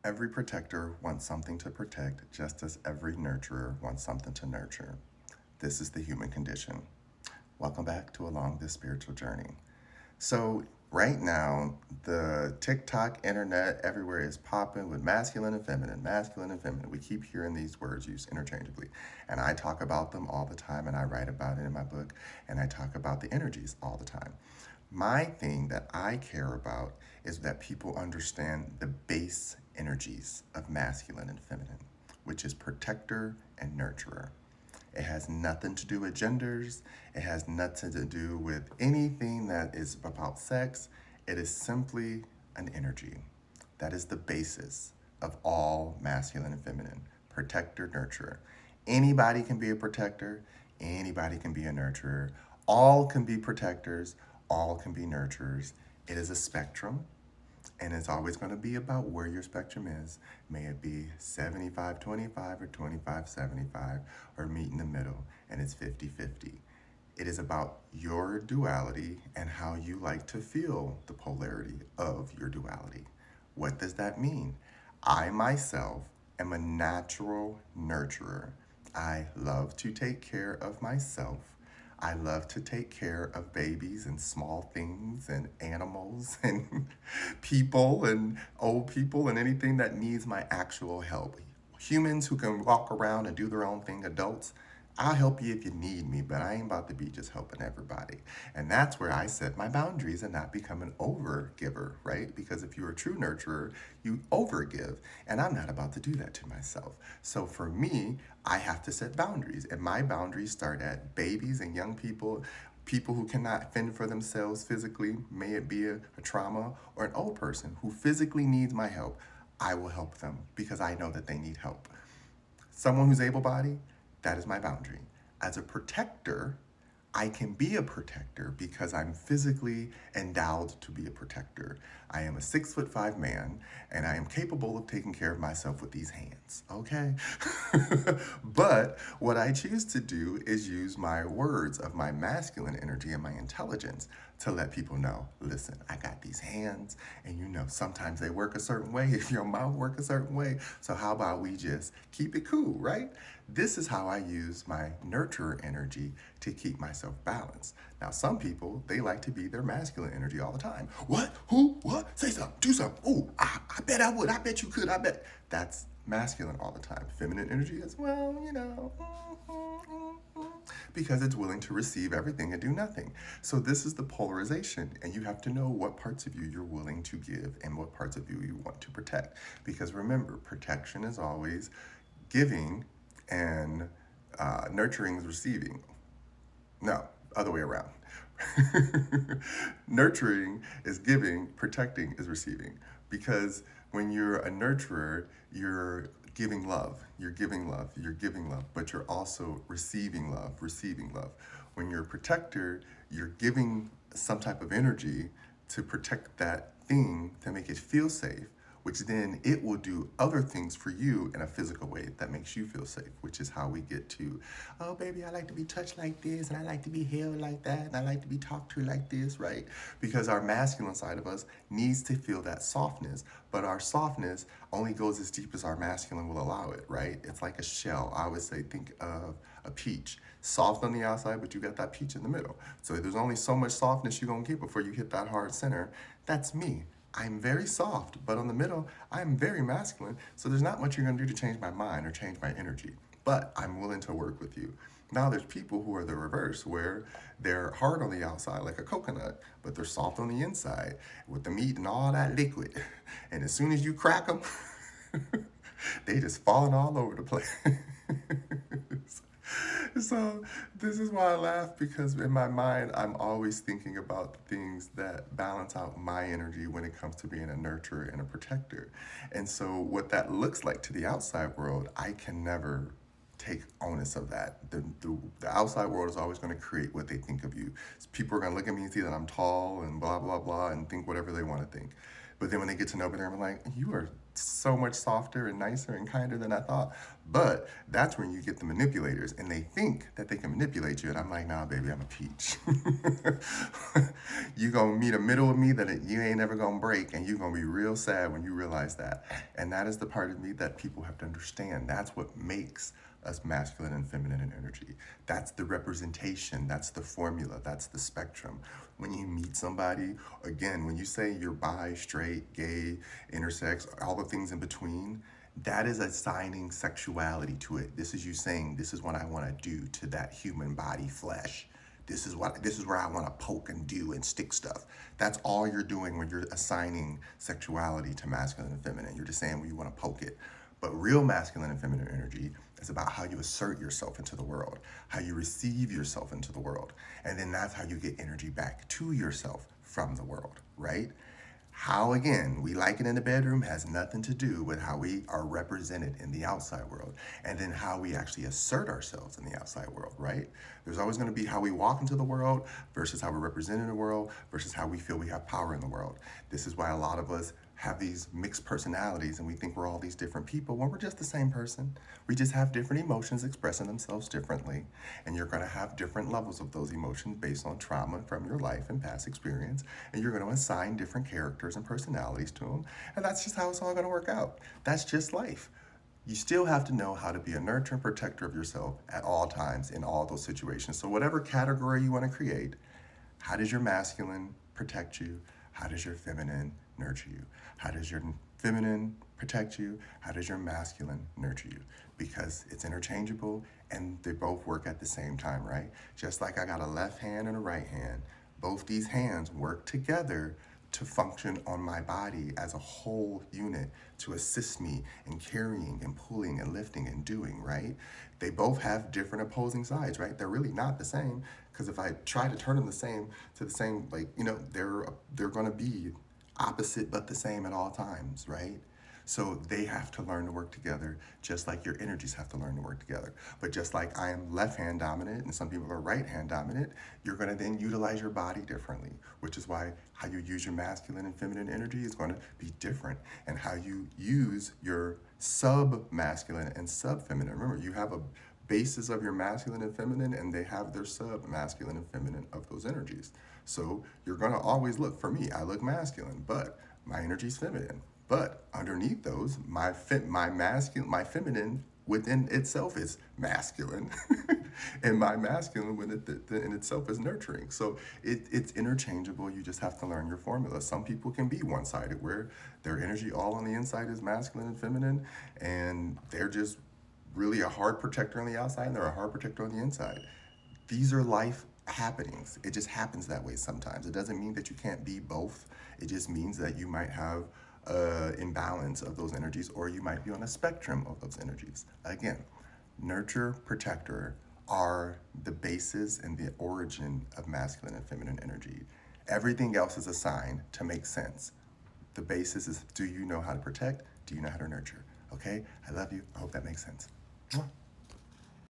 Every protector wants something to protect, just as every nurturer wants something to nurture. This is the human condition. Welcome back to Along This Spiritual Journey. So, right now, the TikTok, internet, everywhere is popping with masculine and feminine, masculine and feminine. We keep hearing these words used interchangeably. And I talk about them all the time, and I write about it in my book, and I talk about the energies all the time. My thing that I care about is that people understand the base energies of masculine and feminine, which is protector and nurturer. It has nothing to do with genders. It has nothing to do with anything that is about sex. It is simply an energy. That is the basis of all masculine and feminine. Protector, nurturer. Anybody can be a protector. Anybody can be a nurturer. All can be protectors. All can be nurturers. It is a spectrum, and it's always going to be about where your spectrum is. May it be 75-25 or 25-75 or meet in the middle, and it's 50-50. It is about your duality and how you like to feel the polarity of your duality. What does that mean? I myself am a natural nurturer. I love to take care of myself. I love to take care of babies and small things and animals and people and old people and anything that needs my actual help. Humans who can walk around and do their own thing, adults, I'll help you if you need me, but I ain't about to be just helping everybody. And that's where I set my boundaries and not become an over giver, right? Because if you're a true nurturer, you overgive. And I'm not about to do that to myself. So for me, I have to set boundaries. And my boundaries start at babies and young people, people who cannot fend for themselves physically, may it be a trauma, or an old person who physically needs my help. I will help them because I know that they need help. Someone who's able bodied, that is my boundary. As a protector, I can be a protector because I'm physically endowed to be a protector. I am a 6'5" man, and I am capable of taking care of myself with these hands, okay? But what I choose to do is use my words of my masculine energy and my intelligence to let people know, listen, I got these hands, and sometimes they work a certain way if your mouth work a certain way. So how about we just keep it cool, right? This is how I use my nurturer energy to keep myself balanced. Now, some people, they like to be their masculine energy all the time. What? Who? What? Say something. Do something. Oh, I bet I would. I bet you could. I bet. That's masculine all the time. Feminine energy as well, because it's willing to receive everything and do nothing. So this is the polarization, and you have to know what parts of you you're willing to give and what parts of you you want to protect. Because remember, protection is always giving, and nurturing is receiving. No, other way around. Nurturing is giving, protecting is receiving. Because when you're a nurturer, you're giving love, you're giving love, you're giving love, but you're also receiving love, receiving love. When you're a protector, you're giving some type of energy to protect that thing to make it feel safe, which then it will do other things for you in a physical way that makes you feel safe, which is how we get to, oh, baby, I like to be touched like this, and I like to be held like that, and I like to be talked to like this, right? Because our masculine side of us needs to feel that softness, but our softness only goes as deep as our masculine will allow it, right? It's like a shell. I always say, think of a peach. Soft on the outside, but you got that peach in the middle. So there's only so much softness you're gonna get before you hit that hard center. That's me. I'm very soft, but on the middle, I'm very masculine. So there's not much you're gonna do to change my mind or change my energy. But I'm willing to work with you. Now there's people who are the reverse, where they're hard on the outside like a coconut, but they're soft on the inside with the meat and all that liquid. And as soon as you crack them, they just falling all over the place. So this is why I laugh, because in my mind I'm always thinking about the things that balance out my energy when it comes to being a nurturer and a protector. And so what that looks like to the outside world, I can never take onus of that. The outside world is always going to create what they think of you. So people are going to look at me and see that I'm tall and blah blah blah and think whatever they want to think. But then when they get to know me, they're like, you are so much softer and nicer and kinder than I thought. But that's when you get the manipulators and they think that they can manipulate you. And I'm like, nah, baby, I'm a peach. You gonna meet a middle of me that you ain't never gonna break, and you gonna be real sad when you realize that. And that is the part of me that people have to understand. That's what makes us masculine and feminine in energy. That's the representation, that's the formula, that's the spectrum. When you meet somebody, again, when you say you're bi, straight, gay, intersex, all the things in between, that is assigning sexuality to it. This is you saying, this is what I want to do to that human body flesh. This is where I want to poke and do and stick stuff. That's all you're doing when you're assigning sexuality to masculine and feminine. You're just saying where you want to poke it. But real masculine and feminine energy is about how you assert yourself into the world, how you receive yourself into the world. And then that's how you get energy back to yourself from the world, right? How, again, we like it in the bedroom has nothing to do with how we are represented in the outside world, and then how we actually assert ourselves in the outside world, right? There's always going to be how we walk into the world versus how we're represented in the world versus how we feel we have power in the world. This is why a lot of us have these mixed personalities and we think we're all these different people when we're just the same person. We just have different emotions expressing themselves differently, and you're going to have different levels of those emotions based on trauma from your life and past experience, and you're going to assign different characters and personalities to them, and that's just how it's all going to work out. That's just life. You still have to know how to be a nurturing protector of yourself at all times in all those situations. So whatever category you want to create, how does your masculine protect you? How does your feminine nurture you? How does your feminine protect you? How does your masculine nurture you? Because it's interchangeable and they both work at the same time, right? Just like I got a left hand and a right hand, both these hands work together to function on my body as a whole unit to assist me in carrying and pulling and lifting and doing, right? They both have different opposing sides, right? They're really not the same, because if I try to turn them to the same, like, they're going to be opposite but the same at all times, right? So they have to learn to work together, just like your energies have to learn to work together. But just like I am left hand dominant and some people are right hand dominant, you're going to then utilize your body differently, which is why how you use your masculine and feminine energy is going to be different. And how you use your sub masculine and sub feminine. Remember, you have a basis of your masculine and feminine, and they have their sub masculine and feminine of those energies. So you're going to always look, for me, I look masculine, but my energy's feminine. But underneath those, my feminine within itself is masculine, and my masculine in itself is nurturing. So it's interchangeable. You just have to learn your formula. Some people can be one-sided, where their energy all on the inside is masculine and feminine, and they're just really a hard protector on the outside, and they're a hard protector on the inside. These are life happenings. It just happens that way sometimes. It doesn't mean that you can't be both. It just means that you might have imbalance of those energies, or you might be on a spectrum of those energies. Again, nurture, protector are the basis and the origin of masculine and feminine energy. Everything else is assigned to make sense. The basis is, do you know how to protect? Do you know how to nurture? Okay? I love you. I hope that makes sense.